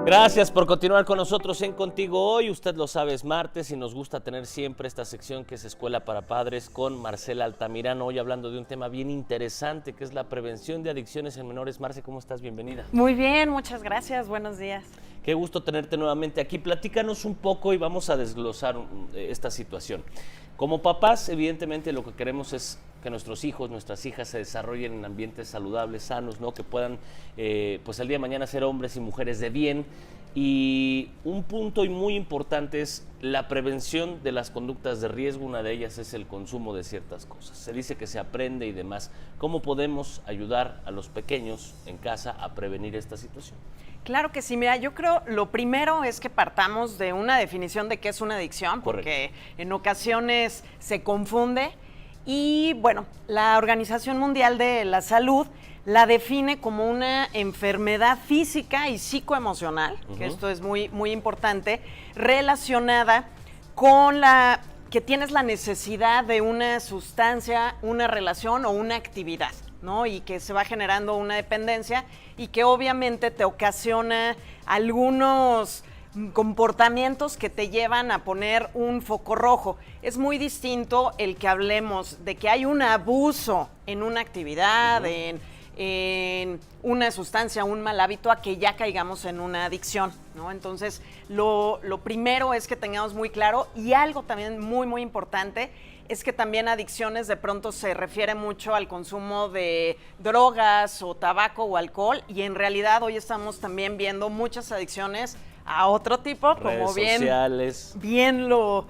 Gracias por continuar con nosotros en Contigo Hoy. Usted lo sabe, es martes y nos gusta tener siempre esta sección que es Escuela para Padres con Marcela Altamirano. Hoy hablando de un tema bien interesante que es la prevención de adicciones en menores. Marce, ¿cómo estás? Bienvenida. Muy bien, muchas gracias. Buenos días. Qué gusto tenerte nuevamente aquí. Platícanos un poco y vamos a desglosar esta situación. Como papás, evidentemente lo que queremos es que nuestros hijos, nuestras hijas se desarrollen en ambientes saludables, sanos, ¿no? Que puedan, pues el día de mañana ser hombres y mujeres de bien. Y un punto muy importante es la prevención de las conductas de riesgo. Una de ellas es el consumo de ciertas cosas. Se dice que se aprende y demás. ¿Cómo podemos ayudar a los pequeños en casa a prevenir esta situación? Claro que sí, mira, yo creo lo primero es que partamos de una definición de qué es una adicción, porque en ocasiones se confunde. Y bueno, la Organización Mundial de la Salud la define como una enfermedad física y psicoemocional, que esto es muy, muy importante, relacionada con que tienes la necesidad de una sustancia, una relación o una actividad, ¿no? Y que se va generando una dependencia y que obviamente te ocasiona algunos comportamientos que te llevan a poner un foco rojo. Es muy distinto el que hablemos de que hay un abuso en una actividad, en una sustancia, un mal hábito, a que ya caigamos en una adicción, ¿no? Entonces, lo primero es que tengamos muy claro, y algo también muy, muy importante, es que también adicciones de pronto se refiere mucho al consumo de drogas o tabaco o alcohol, y en realidad hoy estamos también viendo muchas adicciones a otro tipo, redes como sociales. bien lo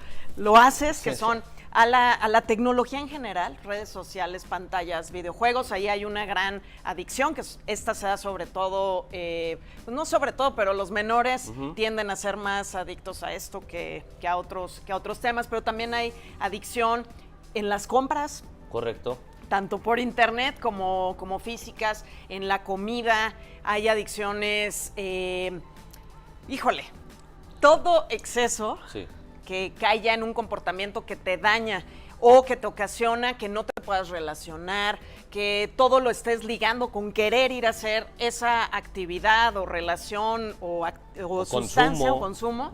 haces, que son a la tecnología en general, redes sociales, pantallas, videojuegos. Ahí hay una gran adicción, que esta se da sobre todo, no sobre todo, pero los menores tienden a ser más adictos a esto que a otros temas, pero también hay adicción en las compras. Correcto. Tanto por internet como físicas, en la comida, hay adicciones, híjole, todo exceso que cae ya en un comportamiento que te daña o que te ocasiona que no te puedas relacionar, que todo lo estés ligando con querer ir a hacer esa actividad o relación o sustancia o consumo,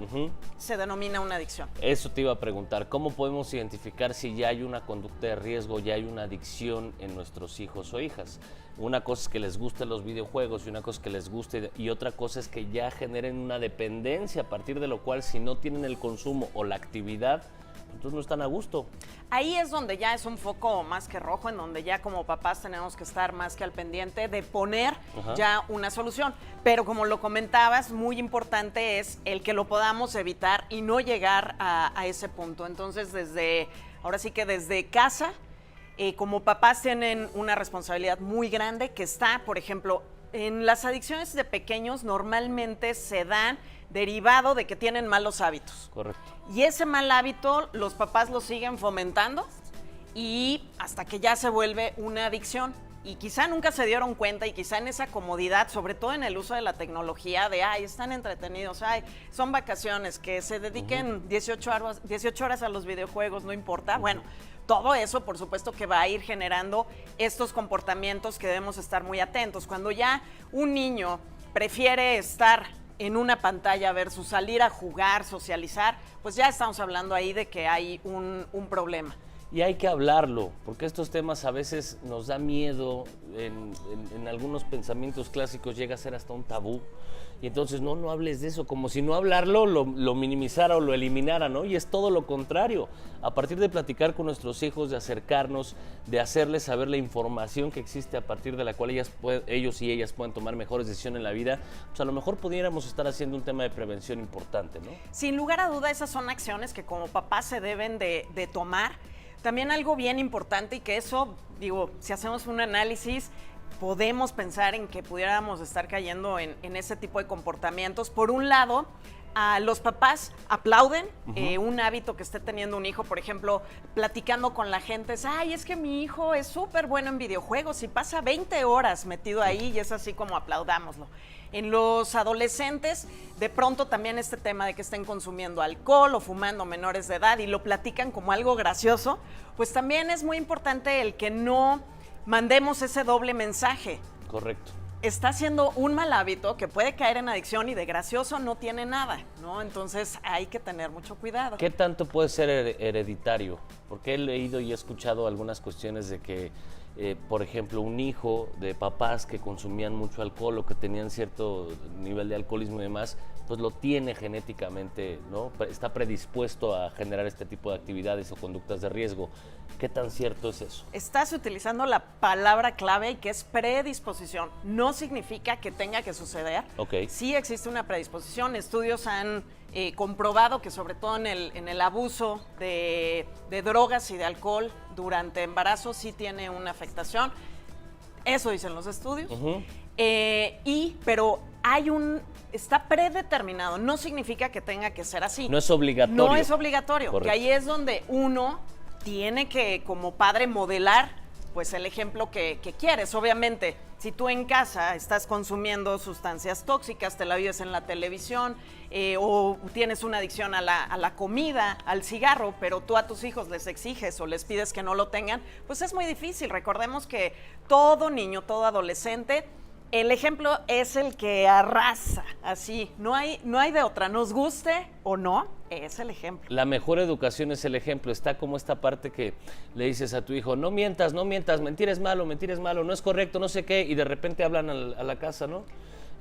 se denomina una adicción. Eso te iba a preguntar, ¿cómo podemos identificar si ya hay una conducta de riesgo, ya hay una adicción en nuestros hijos o hijas? Una cosa es que les gusten los videojuegos y una cosa es que les guste, y otra cosa es que ya generen una dependencia, a partir de lo cual si no tienen el consumo o la actividad, entonces no están a gusto. Ahí es donde ya es un foco más que rojo, en donde ya como papás tenemos que estar más que al pendiente de poner ya una solución. Pero como lo comentabas, muy importante es el que lo podamos evitar y no llegar a ese punto. Entonces, ahora sí que desde casa, como papás tienen una responsabilidad muy grande que está, por ejemplo, en las adicciones de pequeños normalmente se dan derivado de que tienen malos hábitos. Correcto. Y ese mal hábito los papás lo siguen fomentando y hasta que ya se vuelve una adicción. Y quizá nunca se dieron cuenta y quizá en esa comodidad, sobre todo en el uso de la tecnología, de están entretenidos, son vacaciones, que se dediquen 18 horas a los videojuegos, no importa. Bueno, todo eso, por supuesto, que va a ir generando estos comportamientos que debemos estar muy atentos. Cuando ya un niño prefiere estar en una pantalla versus salir a jugar, socializar, pues ya estamos hablando ahí de que hay un problema. Y hay que hablarlo, porque estos temas a veces nos da miedo, en algunos pensamientos clásicos llega a ser hasta un tabú, y entonces no hables de eso, como si no hablarlo lo minimizara o lo eliminara, ¿no? Y es todo lo contrario. A partir de platicar con nuestros hijos, de acercarnos, de hacerles saber la información que existe a partir de la cual ellos y ellas pueden tomar mejores decisiones en la vida, pues a lo mejor pudiéramos estar haciendo un tema de prevención importante, ¿no? Sin lugar a duda, esas son acciones que como papás se deben de tomar. También algo bien importante, y que eso, si hacemos un análisis, podemos pensar en que pudiéramos estar cayendo en ese tipo de comportamientos. Por un lado, los papás aplauden un hábito que esté teniendo un hijo, por ejemplo, platicando con la gente, es que mi hijo es súper bueno en videojuegos y pasa 20 horas metido ahí, y es así como aplaudámoslo. En los adolescentes, de pronto también este tema de que estén consumiendo alcohol o fumando menores de edad y lo platican como algo gracioso, pues también es muy importante el que no mandemos ese doble mensaje. Correcto. está haciendo un mal hábito que puede caer en adicción y de gracioso no tiene nada, ¿no? Entonces hay que tener mucho cuidado. ¿Qué tanto puede ser hereditario? Porque he leído y he escuchado algunas cuestiones de que, por ejemplo, un hijo de papás que consumían mucho alcohol o que tenían cierto nivel de alcoholismo y demás, pues lo tiene genéticamente, ¿no? Está predispuesto a generar este tipo de actividades o conductas de riesgo. ¿Qué tan cierto es eso? Estás utilizando la palabra clave y que es predisposición. No significa que tenga que suceder. Okay. Sí existe una predisposición. Estudios han comprobado que sobre todo en el abuso de drogas y de alcohol durante embarazo sí tiene una afectación. Eso dicen los estudios. Pero está predeterminado, no significa que tenga que ser así. No es obligatorio. No es obligatorio, Correcto. que ahí es donde uno tiene que, como padre, modelar pues el ejemplo que quieres. Obviamente, si tú en casa estás consumiendo sustancias tóxicas, te la vives en la televisión, o tienes una adicción a la comida, al cigarro, pero tú a tus hijos les exiges o les pides que no lo tengan, pues es muy difícil. Recordemos que todo niño, todo adolescente, el ejemplo es el que arrasa, así, no hay de otra, nos guste o no, es el ejemplo. La mejor educación es el ejemplo. Está como esta parte que le dices a tu hijo, no mientas, mentir es malo, no es correcto, no sé qué, y de repente hablan a la casa, ¿no?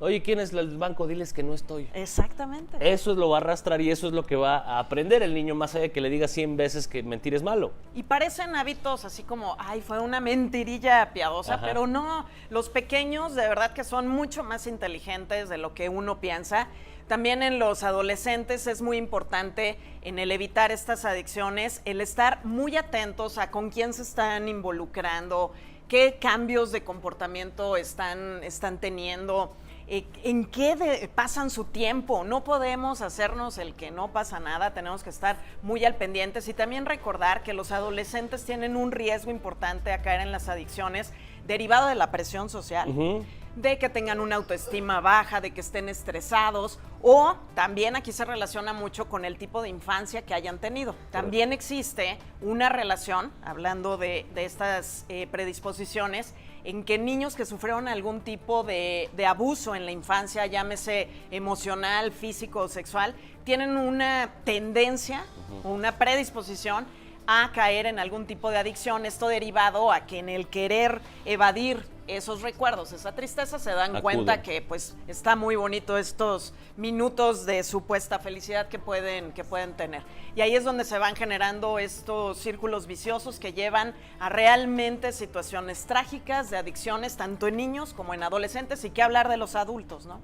Oye, ¿quién es el banco? Diles que no estoy. Exactamente. Eso lo va a arrastrar y eso es lo que va a aprender el niño, más allá de que le diga 100 veces que mentir es malo. Y parecen hábitos así como, ay, fue una mentirilla piadosa, Ajá. pero no. Los pequeños de verdad que son mucho más inteligentes de lo que uno piensa. También en los adolescentes es muy importante en el evitar estas adicciones, el estar muy atentos a con quién se están involucrando, qué cambios de comportamiento están teniendo. ¿En qué pasan su tiempo? No podemos hacernos el que no pasa nada, tenemos que estar muy al pendientes y también recordar que los adolescentes tienen un riesgo importante a caer en las adicciones derivado de la presión social, de que tengan una autoestima baja, de que estén estresados, o también aquí se relaciona mucho con el tipo de infancia que hayan tenido. También existe una relación, hablando de estas predisposiciones, en que niños que sufrieron algún tipo de abuso en la infancia, llámese emocional, físico o sexual, tienen una tendencia o una predisposición a caer en algún tipo de adicción. Esto derivado a que en el querer evadir esos recuerdos, esa tristeza, se dan cuenta que pues está muy bonito estos minutos de supuesta felicidad que pueden tener. Y ahí es donde se van generando estos círculos viciosos que llevan a realmente situaciones trágicas de adicciones, tanto en niños como en adolescentes, y qué hablar de los adultos, ¿no?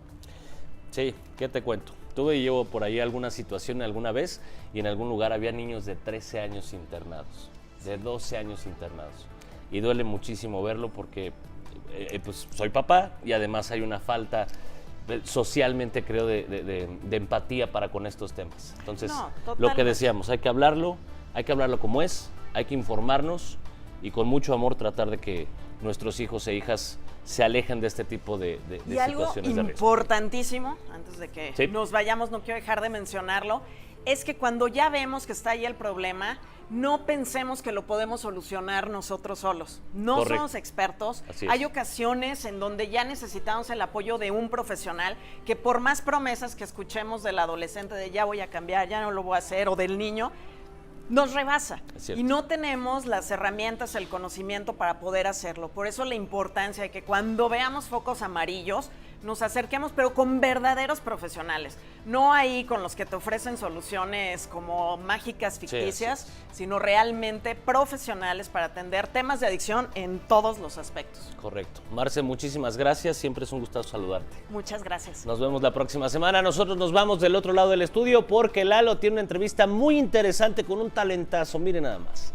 Sí, ¿qué te cuento? Tuve y llevo por ahí alguna situación alguna vez y en algún lugar había niños de 13 años internados, de 12 años internados. Y duele muchísimo verlo porque pues soy papá y además hay una falta socialmente, creo, de empatía para con estos temas. Entonces, lo que decíamos, hay que hablarlo como es, hay que informarnos y con mucho amor tratar de que nuestros hijos e hijas se alejen de este tipo de situaciones de riesgo. Y algo importantísimo, antes de que nos vayamos, no quiero dejar de mencionarlo, es que cuando ya vemos que está ahí el problema, no pensemos que lo podemos solucionar nosotros solos. No somos expertos. Hay ocasiones en donde ya necesitamos el apoyo de un profesional que, por más promesas que escuchemos del adolescente de ya voy a cambiar, ya no lo voy a hacer, o del niño, nos rebasa y no tenemos las herramientas, el conocimiento para poder hacerlo. Por eso la importancia de que cuando veamos focos amarillos nos acerquemos, pero con verdaderos profesionales, no ahí con los que te ofrecen soluciones como mágicas ficticias, sino realmente profesionales para atender temas de adicción en todos los aspectos. Correcto. Marce, muchísimas gracias, siempre es un gusto saludarte. Muchas gracias. Nos vemos la próxima semana. Nosotros nos vamos del otro lado del estudio porque Lalo tiene una entrevista muy interesante con un talentazo, miren nada más.